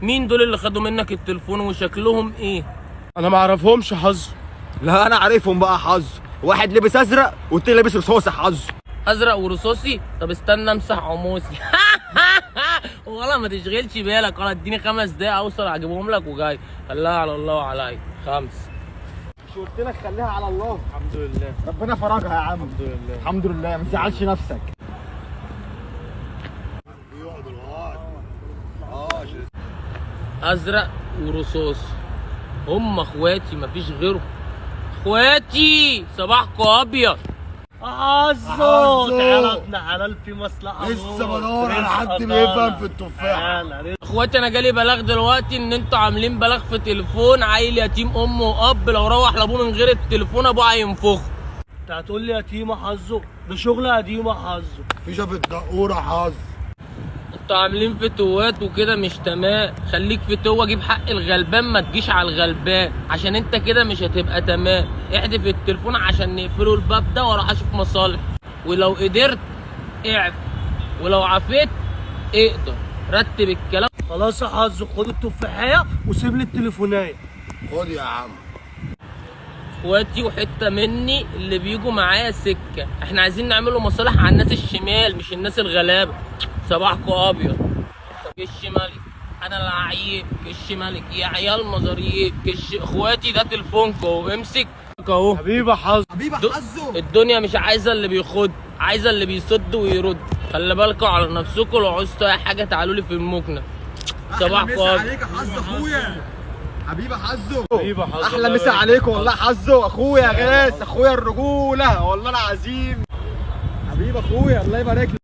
مين دول اللي خدوا منك التليفون وشكلهم ايه؟ انا ما اعرفهمش حظ. لا انا عارفهم بقى حظ، واحد لابس ازرق والتاني لابس رصاصي حظ. ازرق ورصاصي؟ طب استنى امسح عموسي. والله ما تشغلش بالك، ولا اديني 5 دقايق اوصل اجيبهم لك وجاي. خليها على الله وعليا. 5. مش قلت لك خليها على الله؟ الحمد لله. ربنا فرجها يا عم. الحمد لله. الحمد لله، ما تزعلش نفسك. ازرق ورصاصي هم اخواتي، مفيش غيرهم. اخواتي صباحكم ابيض. عزو تعالى ابن حلال في مصلحه. لسه بدور على حد بيفهم في التفاح. اخواتي انا جالي بلاغ دلوقتي ان انتوا عاملين بلاغ في تليفون عيل يتيم ام واب، لو روح لابوه من غير التليفون ابوه هينفخه. انت هتقول لي يتيمه حظه؟ ده شغل قديمه حظه. في شاف الدقوره حظ. انتوا عاملين فتوات وكده مش تمام. خليك فتوه، جيب حق الغلبان، ما تجيش على الغلبان، عشان انت كده مش هتبقى تمام. احذف التليفون عشان نقفله الباب ده واروح اشوف مصالح، ولو قدرت اعف، ولو عفيت اقدر. رتب الكلام. خلاص يا حظه، خد التفاحيه وسيب لي التليفونايه. خد يا عم. اخواتي وحته مني اللي بيجوا معايا سكه، احنا عايزين نعملوا مصالح على الناس الشمال مش الناس الغلابه. صباحكم ابيض. كش ملك انا العيب، كش ملك يا عيال مزاريب كش. اخواتي ده تليفونكم امسك اهو. حبيبي حظ. حبيبي حظه. الدنيا مش عايزه اللي بيخد، عايزه اللي بيصد ويرد. خلي بالكم على نفسكم، لو عوزتوا اي حاجه تعالوا لي في المكنه. صباحكم ابيض. عليك يا حظ اخويا. حبيبي حظه. حبيبي حظ. احلى مسا عليكم والله حظه. اخويا غاس، اخويا الرجوله والله العظيم. حبيبي اخويا الله يبارك لك.